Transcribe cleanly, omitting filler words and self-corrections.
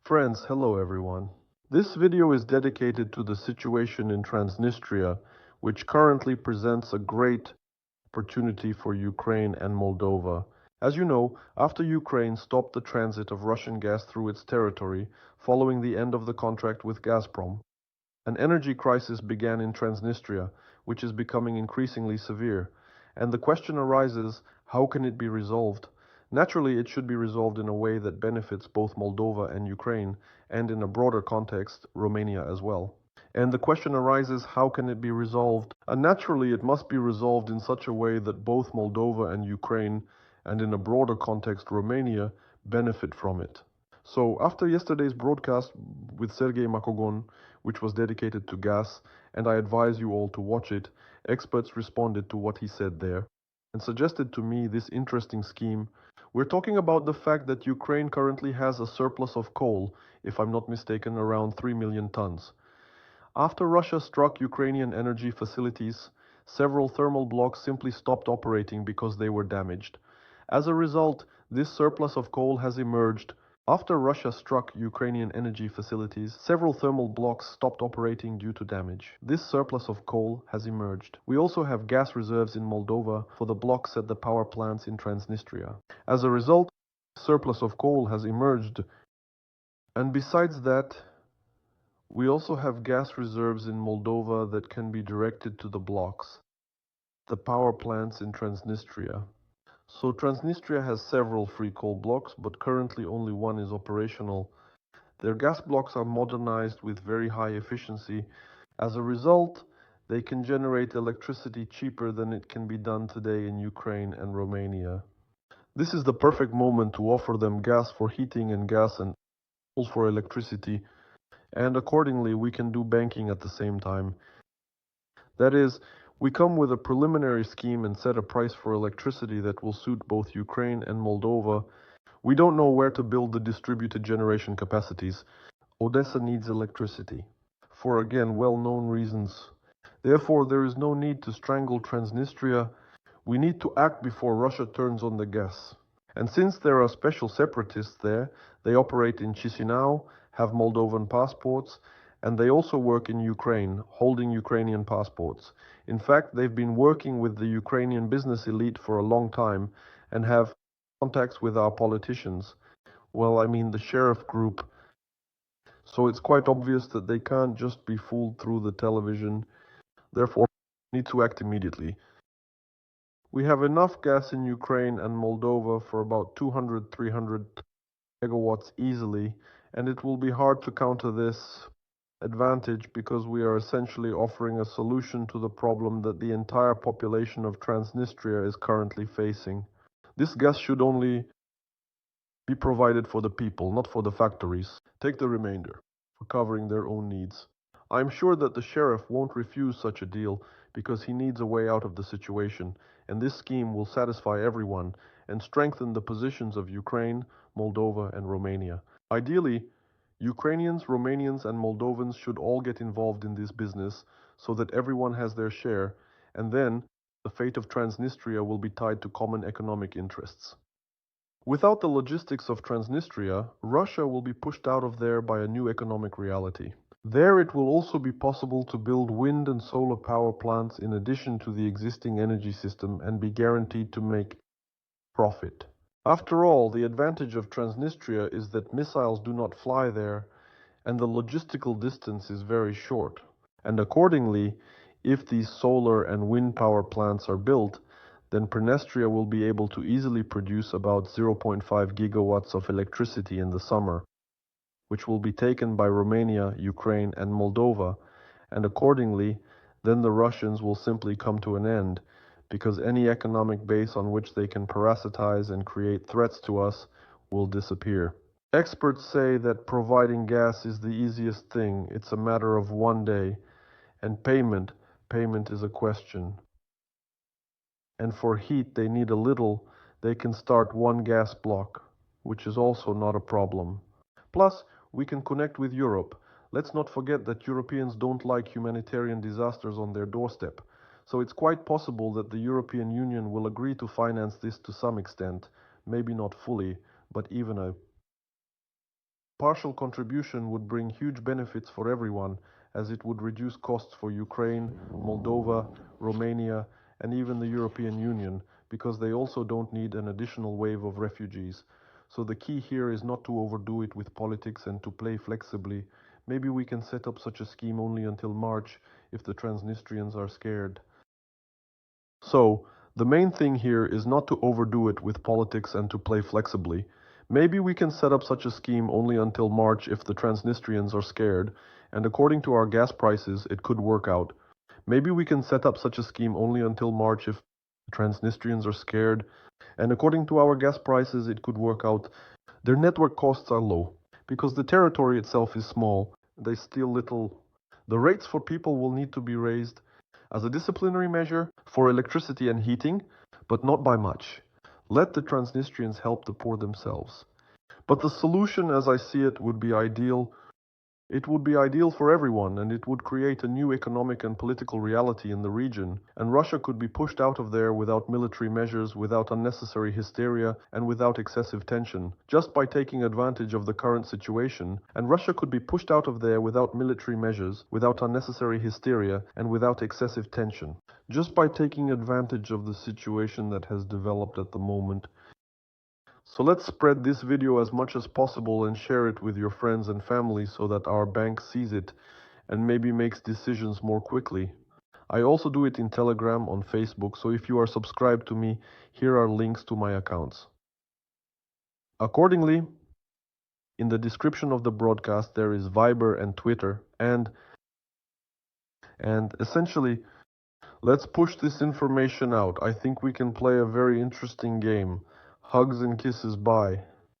Friends, hello everyone. This video is dedicated to the situation in Transnistria, which currently presents a great opportunity for Ukraine and Moldova. As you know, after Ukraine stopped the transit of Russian gas through its territory following the end of the contract with Gazprom, an energy crisis began in Transnistria, which is becoming increasingly severe. And the question arises, how can it be resolved? Naturally, it should be resolved in a way that benefits both Moldova and Ukraine, and in a broader context, Romania as well. And the question arises, how can it be resolved? And naturally, it must be resolved in such a way that both Moldova and Ukraine, and in a broader context, Romania, benefit from it. So, after yesterday's broadcast with Sergei Makogon, which was dedicated to gas, and I advise you all to watch it, experts responded to what he said there and suggested to me this interesting scheme. We're talking about the fact that Ukraine currently has a surplus of coal, if I'm not mistaken, around 3 million tons. After Russia struck Ukrainian energy facilities, several thermal blocks simply stopped operating because they were damaged. As a result, this surplus of coal has emerged. After Russia struck Ukrainian energy facilities, several thermal blocks stopped operating due to damage. This surplus of coal has emerged. We also have gas reserves in Moldova for the blocks at the power plants in Transnistria. As a result, surplus of coal has emerged. And besides that, we also have gas reserves in Moldova that can be directed to the blocks, the power plants in Transnistria. So Transnistria has several free coal blocks, but currently only one is operational. Their gas blocks are modernized with very high efficiency. As a result, they can generate electricity cheaper than it can be done today in Ukraine and Romania. This is the perfect moment to offer them gas for heating and gas and coal for electricity, and accordingly we can do banking at the same time. That is, we come with a preliminary scheme and set a price for electricity that will suit both Ukraine and Moldova. We don't know where to build the distributed generation capacities. Odessa needs electricity, for again well-known reasons. Therefore, there is no need to strangle Transnistria. We need to act before Russia turns on the gas. And since there are special separatists there, they operate in Chisinau, have Moldovan passports, and they also work in Ukraine, holding Ukrainian passports. In fact, they've been working with the Ukrainian business elite for a long time and have contacts with our politicians. Well, I mean the sheriff group. So it's quite obvious that they can't just be fooled through the television. Therefore, we need to act immediately. We have enough gas in Ukraine and Moldova for about 200-300 megawatts easily, and it will be hard to counter this advantage because we are essentially offering a solution to the problem that the entire population of Transnistria is currently facing. This gas should only be provided for the people, not for the factories. Take the remainder for covering their own needs. I'm sure that the sheriff won't refuse such a deal because he needs a way out of the situation, and this scheme will satisfy everyone and strengthen the positions of Ukraine, Moldova, and Romania. Ideally, Ukrainians, Romanians, and Moldovans should all get involved in this business so that everyone has their share, and then the fate of Transnistria will be tied to common economic interests. Without the logistics of Transnistria, Russia will be pushed out of there by a new economic reality. There it will also be possible to build wind and solar power plants in addition to the existing energy system and be guaranteed to make profit. After all, the advantage of Transnistria is that missiles do not fly there and the logistical distance is very short. And accordingly, if these solar and wind power plants are built, then Transnistria will be able to easily produce about 0.5 gigawatts of electricity in the summer, which will be taken by Romania, Ukraine, and Moldova, and accordingly, then the Russians will simply come to an end, because any economic base on which they can parasitize and create threats to us will disappear. Experts say that providing gas is the easiest thing. It's a matter of one day. And payment is a question. And for heat, they need a little. They can start one gas block, which is also not a problem. Plus, we can connect with Europe. Let's not forget that Europeans don't like humanitarian disasters on their doorstep. So it's quite possible that the European Union will agree to finance this to some extent, maybe not fully, but even a partial contribution would bring huge benefits for everyone, as it would reduce costs for Ukraine, Moldova, Romania, and even the European Union, because they also don't need an additional wave of refugees. So the key here is not to overdo it with politics and to play flexibly. Maybe we can set up such a scheme only until March if the Transnistrians are scared. So, the main thing here is not to overdo it with politics and to play flexibly. Maybe we can set up such a scheme only until March if the Transnistrians are scared, and according to our gas prices, it could work out. Maybe we can set up such a scheme only until March if the Transnistrians are scared, and according to our gas prices, it could work out. Their network costs are low, because the territory itself is small, they steal little. The rates for people will need to be raised as a disciplinary measure for electricity and heating, but not by much. Let the Transnistrians help the poor themselves. But the solution, as I see it, would be ideal. It would be ideal for everyone, and it would create a new economic and political reality in the region, and Russia could be pushed out of there without military measures, without unnecessary hysteria, and without excessive tension, just by taking advantage of the current situation, and Russia could be pushed out of there without military measures, without unnecessary hysteria, and without excessive tension, just by taking advantage of the situation that has developed at the moment. So let's spread this video as much as possible and share it with your friends and family so that our bank sees it and maybe makes decisions more quickly. I also do it in Telegram, on Facebook, so if you are subscribed to me, here are links to my accounts. Accordingly, in the description of the broadcast there is Viber and Twitter, and essentially, let's push this information out. I think we can play a very interesting game. Hugs and kisses, bye.